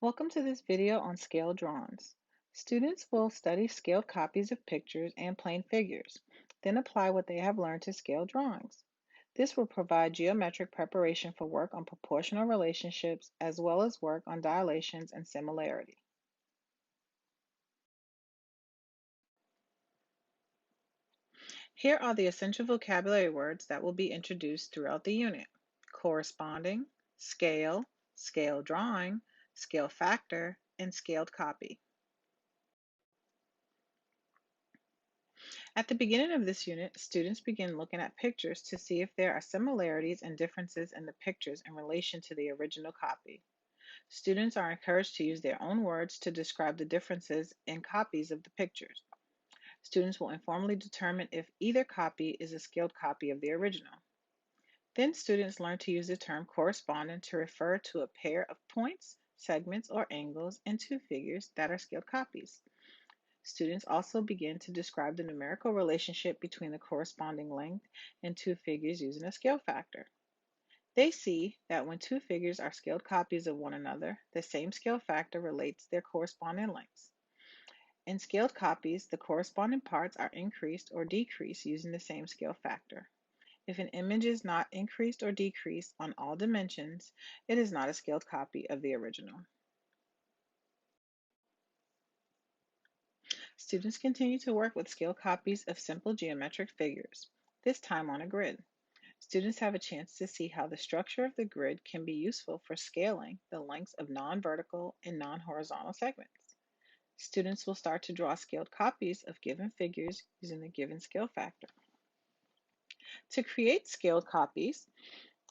Welcome to this video on scale drawings. Students will study scaled copies of pictures and plane figures, then apply what they have learned to scale drawings. This will provide geometric preparation for work on proportional relationships as well as work on dilations and similarity. Here are the essential vocabulary words that will be introduced throughout the unit: corresponding, scale, scale drawing, scale factor, and scaled copy. At the beginning of this unit, students begin looking at pictures to see if there are similarities and differences in the pictures in relation to the original copy. Students are encouraged to use their own words to describe the differences in copies of the pictures. Students will informally determine if either copy is a scaled copy of the original. Then students learn to use the term corresponding to refer to a pair of points, segments, or angles in two figures that are scaled copies. Students also begin to describe the numerical relationship between the corresponding length in two figures using a scale factor. They see that when two figures are scaled copies of one another, the same scale factor relates their corresponding lengths. In scaled copies, the corresponding parts are increased or decreased using the same scale factor. If an image is not increased or decreased on all dimensions, it is not a scaled copy of the original. Students continue to work with scale copies of simple geometric figures, this time on a grid. Students have a chance to see how the structure of the grid can be useful for scaling the lengths of non-vertical and non-horizontal segments. Students will start to draw scaled copies of given figures using the given scale factor. To create scaled copies,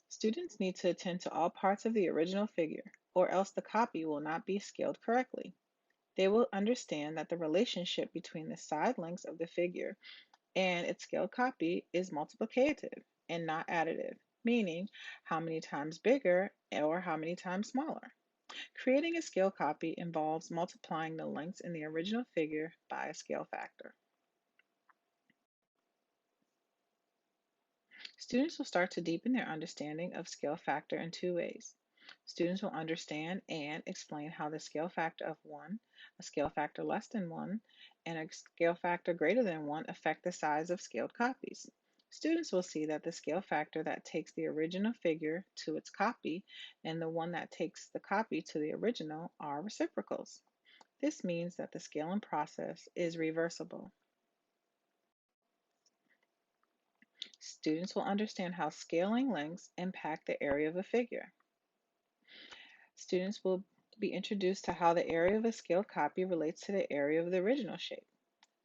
students need to attend to all parts of the original figure, or else the copy will not be scaled correctly. They will understand that the relationship between the side lengths of the figure and its scaled copy is multiplicative and not additive, meaning how many times bigger or how many times smaller. Creating a scale copy involves multiplying the lengths in the original figure by a scale factor. Students will start to deepen their understanding of scale factor in two ways. Students will understand and explain how the scale factor of 1, a scale factor less than 1, and a scale factor greater than 1 affect the size of scaled copies. Students will see that the scale factor that takes the original figure to its copy and the one that takes the copy to the original are reciprocals. This means that the scaling process is reversible. Students will understand how scaling lengths impact the area of a figure. Students will be introduced to how the area of a scaled copy relates to the area of the original shape.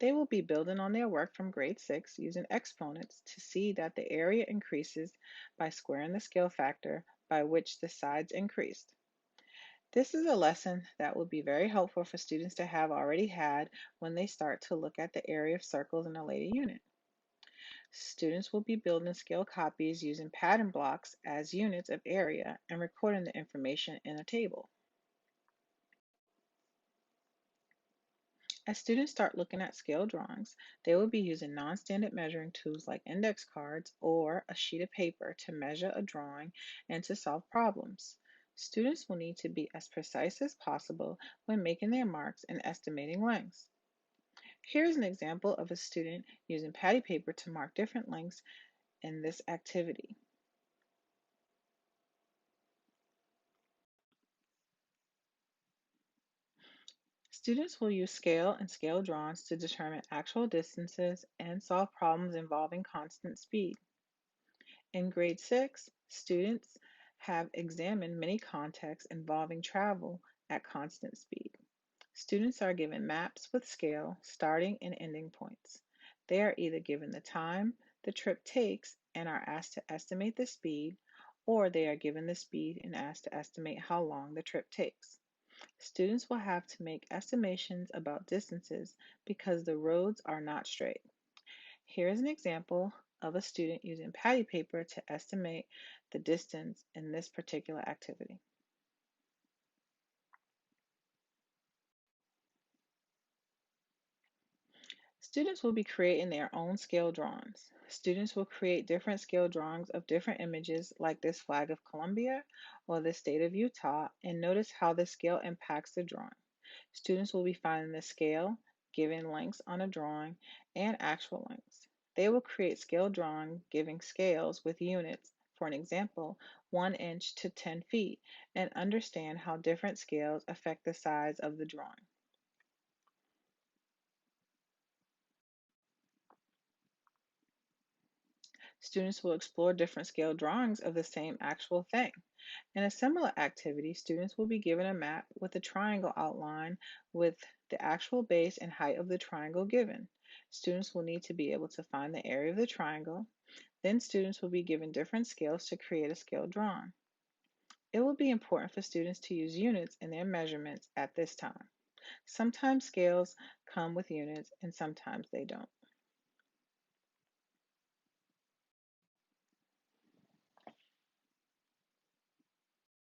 They will be building on their work from grade 6 using exponents to see that the area increases by squaring the scale factor by which the sides increased. This is a lesson that would be very helpful for students to have already had when they start to look at the area of circles in a later unit. Students will be building scale copies using pattern blocks as units of area and recording the information in a table. As students start looking at scale drawings, they will be using non-standard measuring tools like index cards or a sheet of paper to measure a drawing and to solve problems. Students will need to be as precise as possible when making their marks and estimating lengths. Here's an example of a student using patty paper to mark different lengths in this activity. Students will use scale and scale drawings to determine actual distances and solve problems involving constant speed. In grade 6, students have examined many contexts involving travel at constant speed. Students are given maps with scale, starting and ending points. They are either given the time the trip takes and are asked to estimate the speed, or they are given the speed and asked to estimate how long the trip takes. Students will have to make estimations about distances because the roads are not straight. Here is an example of a student using patty paper to estimate the distance in this particular activity. Students will be creating their own scale drawings. Students will create different scale drawings of different images, like this flag of Colombia or the state of Utah, and notice how the scale impacts the drawing. Students will be finding the scale, given lengths on a drawing, and actual lengths. They will create scale drawing giving scales with units, for an example, 1 inch to 10 feet, and understand how different scales affect the size of the drawing. Students will explore different scale drawings of the same actual thing. In a similar activity, students will be given a map with a triangle outline with the actual base and height of the triangle given. Students will need to be able to find the area of the triangle. Then students will be given different scales to create a scale drawing. It will be important for students to use units in their measurements at this time. Sometimes scales come with units and sometimes they don't.